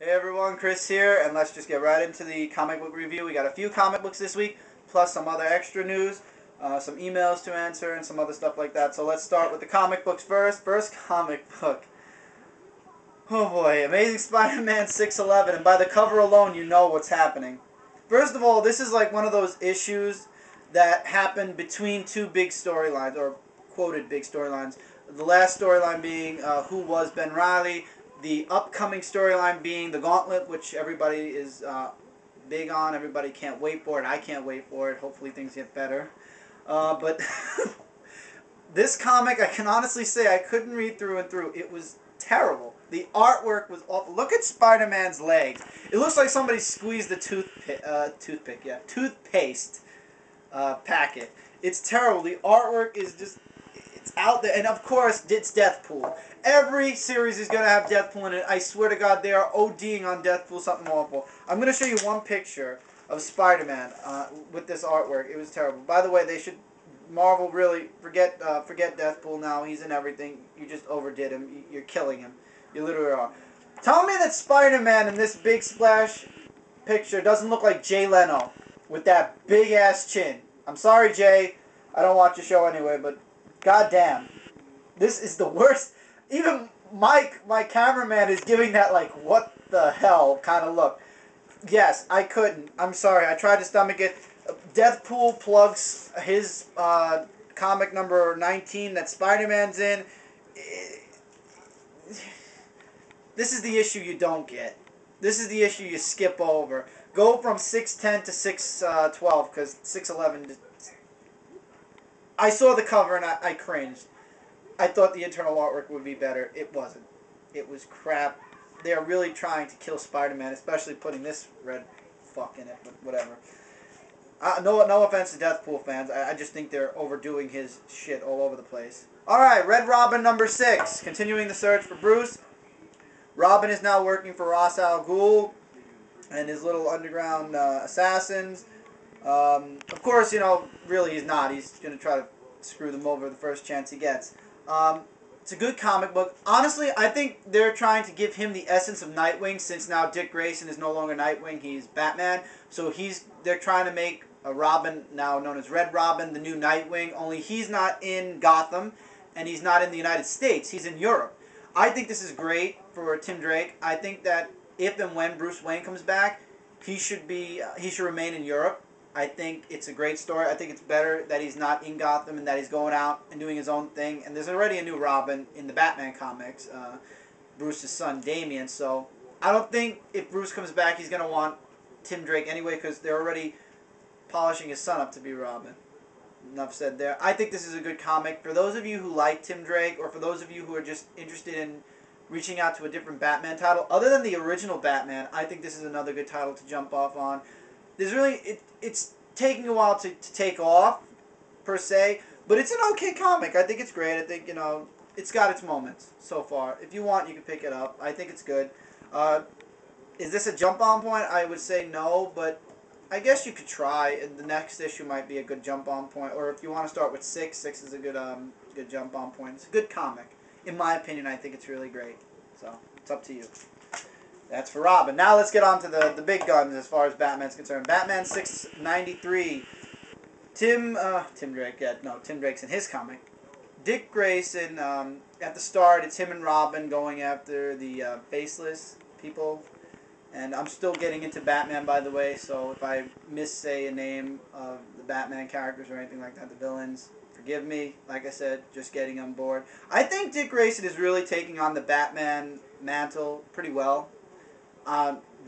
Hey everyone, Chris here, and let's just get right into the comic book review. We got a few comic books this week, plus some other extra news, some emails to answer, and some other stuff like that. So let's start with the comic books first. First comic book. Oh boy, Amazing Spider-Man 611, and by the cover alone you know what's happening. First of all, this is like one of those issues that happened between two big storylines, or quoted big storylines. The last storyline being who was Ben Reilly, the upcoming storyline being the Gauntlet, which everybody is big on, everybody can't wait for it, I can't wait for it, hopefully things get better. But this comic, I can honestly say I couldn't read through and through. It was terrible. The artwork was awful. Look at Spider-Man's legs. It looks like somebody squeezed a toothpaste packet. It's terrible. The artwork is just, it's out there. And of course, it's Deathpool. Every series is going to have Deathpool in it. I swear to God, they are ODing on Deathpool, something awful. I'm going to show you one picture of Spider-Man with this artwork. It was terrible. By the way, they should... Marvel, really, forget Deathpool now. He's in everything. You just overdid him. You're killing him. You literally are. Tell me that Spider-Man in this big splash picture doesn't look like Jay Leno with that big-ass chin. I'm sorry, Jay. I don't watch your show anyway, but goddamn. This is the worst. Even Mike, my cameraman, is giving that, like, what the hell kind of look. Yes, I couldn't. I'm sorry. I tried to stomach it. Deathpool plugs his comic number 19 that Spider-Man's in. This is the issue you don't get. This is the issue you skip over. Go from 610 to 612, because 611... I saw the cover and I cringed. I thought the internal artwork would be better. It wasn't. It was crap. They are really trying to kill Spider-Man, especially putting this red fuck in it, but whatever. No offense to Deathpool fans. I just think they're overdoing his shit all over the place. Alright, Red Robin number 6. Continuing the search for Bruce. Robin is now working for Ra's al Ghul and his little underground assassins. Of course, you know, really he's not. He's going to try to screw them over the first chance he gets. It's a good comic book. Honestly, I think they're trying to give him the essence of Nightwing, since now Dick Grayson is no longer Nightwing. He's Batman. So they're trying to make a Robin, now known as Red Robin, the new Nightwing, only he's not in Gotham, and he's not in the United States. He's in Europe. I think this is great for Tim Drake. I think that if and when Bruce Wayne comes back, he should remain in Europe. I think it's a great story. I think it's better that he's not in Gotham and that he's going out and doing his own thing. And there's already a new Robin in the Batman comics, Bruce's son, Damian. So I don't think if Bruce comes back, he's going to want Tim Drake anyway, because they're already polishing his son up to be Robin. Enough said there. I think this is a good comic. For those of you who like Tim Drake, or for those of you who are just interested in reaching out to a different Batman title, other than the original Batman, I think this is another good title to jump off on. There's really, it's taking a while to take off, per se, but it's an okay comic. I think it's great. I think, you know, it's got its moments so far. If you want, you can pick it up. I think it's good. Is this a jump-on point? I would say no, but I guess you could try, and the next issue might be a good jump-on point. Or if you want to start with 6 is a good jump-on point. It's a good comic. In my opinion, I think it's really great. So, it's up to you. That's for Robin. Now let's get on to the big guns as far as Batman's concerned. Batman 693. Tim Drake, yeah, no, Tim Drake's in his comic. Dick Grayson, at the start, it's him and Robin going after the faceless people. And I'm still getting into Batman, by the way, so if I missay a name of the Batman characters or anything like that, the villains, forgive me. Like I said, just getting on board. I think Dick Grayson is really taking on the Batman mantle pretty well.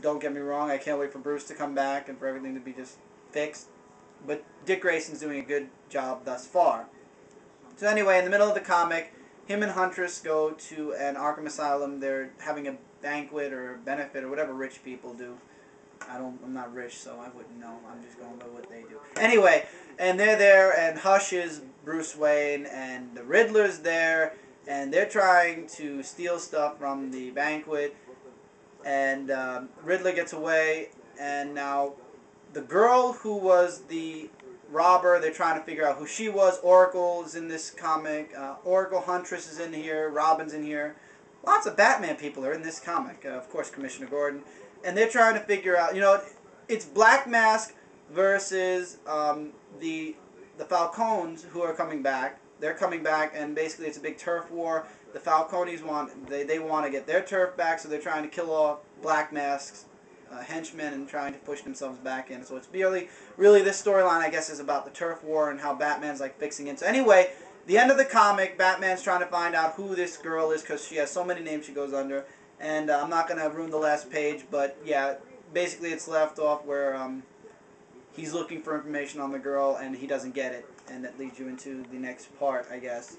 Don't get me wrong, I can't wait for Bruce to come back and for everything to be just fixed. But Dick Grayson's doing a good job thus far. So anyway, in the middle of the comic, him and Huntress go to an Arkham Asylum. They're having a banquet or a benefit or whatever rich people do. I'm not rich, so I wouldn't know. I'm just going by what they do. Anyway, and they're there, and Hush is Bruce Wayne, and the Riddler's there, and they're trying to steal stuff from the banquet, and Riddler gets away, and now the girl who was the robber, they're trying to figure out who she was. Oracle is in this comic. Oracle, Huntress is in here. Robin's in here. lots of Batman people are in this comic. Of course, Commissioner Gordon. And they're trying to figure out, you know, it's Black Mask versus the Falcons who are coming back. They're coming back, and basically it's a big turf war. The Falcones they want to get their turf back, so they're trying to kill off Black Mask's henchmen and trying to push themselves back in. So it's really this storyline, I guess, is about the turf war and how Batman's like fixing it. So anyway, the end of the comic, Batman's trying to find out who this girl is because she has so many names she goes under. And I'm not going to ruin the last page, but yeah, basically it's left off where he's looking for information on the girl and he doesn't get it. And that leads you into the next part, I guess.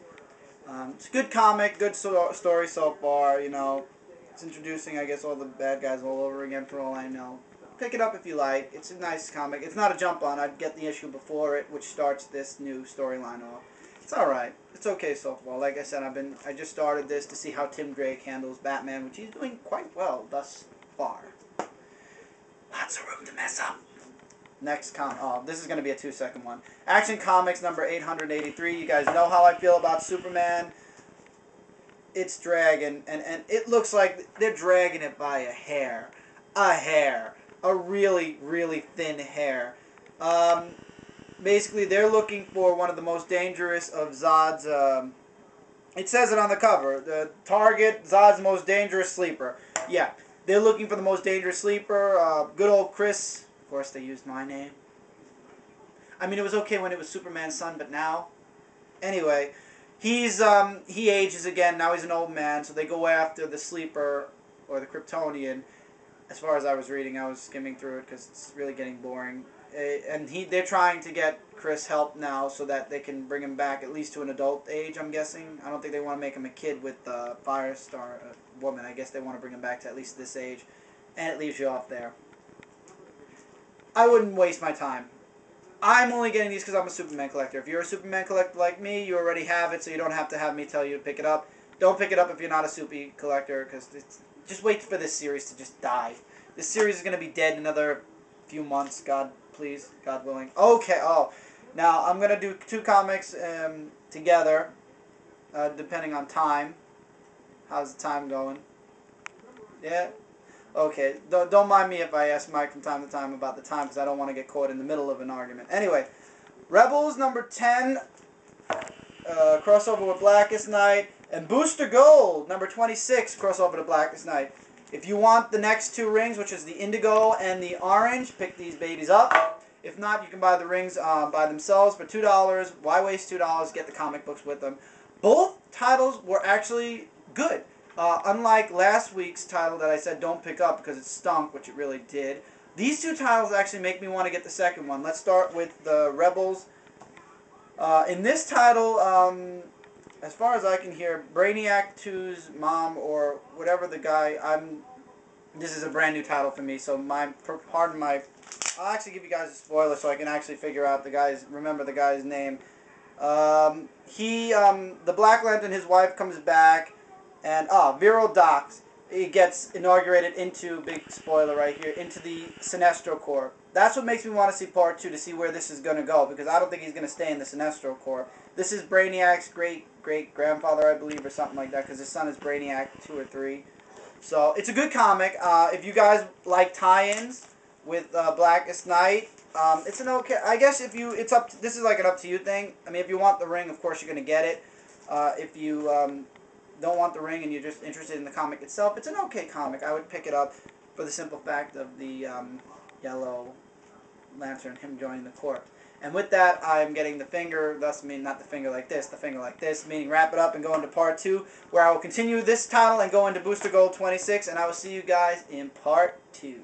It's a good comic, good story so far, you know. It's introducing, I guess, all the bad guys all over again for all I know. Pick it up if you like. It's a nice comic. It's not a jump on. I'd get the issue before it, which starts this new storyline off. It's alright. It's okay so far. Like I said, I just started this to see how Tim Drake handles Batman, which he's doing quite well thus far. Lots of room to mess up. Next this is going to be a 2-second one. Action Comics number 883. You guys know how I feel about Superman. It's dragging, and it looks like they're dragging it by a hair. A really, really thin hair. Basically, they're looking for one of the most dangerous of Zod's, it says it on the cover, the target, Zod's most dangerous sleeper. Yeah, they're looking for the most dangerous sleeper, good old Chris. Of course, they used my name. I mean, it was okay when it was Superman's son, but now, anyway, he ages again. Now he's an old man, so they go after the sleeper or the Kryptonian. As far as I was reading, I was skimming through it because it's really getting boring. And they're trying to get Chris help now so that they can bring him back at least to an adult age, I'm guessing. I don't think they want to make him a kid with Firestar woman. I guess they want to bring him back to at least this age. And it leaves you off there. I wouldn't waste my time. I'm only getting these because I'm a Superman collector. If you're a Superman collector like me, you already have it, so you don't have to have me tell you to pick it up. Don't pick it up if you're not a Soupy collector, because just wait for this series to just die. This series is going to be dead in another few months, God please, God willing. Okay, now I'm going to do 2 comics together, depending on time. How's the time going? Yeah? Okay, don't mind me if I ask Mike from time to time about the time, because I don't want to get caught in the middle of an argument. Anyway, Rebels number 10, crossover with Blackest Night, and Booster Gold number 26, crossover to Blackest Night. If you want the next 2 rings, which is the indigo and the orange, pick these babies up. If not, you can buy the rings by themselves for $2. Why waste $2? Get the comic books with them. Both titles were actually good. Unlike last week's title that I said don't pick up because it stunk, which it really did, these 2 titles actually make me want to get the second one. Let's start with the Rebels. In this title, as far as I can hear, Brainiac 2's mom or whatever the guy, this is a brand new title for me, so pardon my, I'll actually give you guys a spoiler so I can actually figure out remember the guy's name. The Black Lantern, his wife comes back, and, Viral Dox, he gets inaugurated into, big spoiler right here, into the Sinestro Corps. That's what makes me want to see part 2, to see where this is going to go, because I don't think he's going to stay in the Sinestro Corps. This is Brainiac's great-grandfather, I believe, or something like that, because his son is Brainiac 2 or 3. So, it's a good comic. If you guys like tie-ins with Blackest Night, it's an okay, I guess if you, this is like an up-to-you thing. I mean, if you want the ring, of course you're going to get it. If you don't want the ring and you're just interested in the comic itself, it's an okay comic. I would pick it up for the simple fact of the Yellow Lantern, him joining the Corps. And with that, I'm getting the finger, thus meaning not the finger like this, the finger like this, meaning wrap it up and go into part 2, where I will continue this title and go into Booster Gold 26, and I will see you guys in part 2.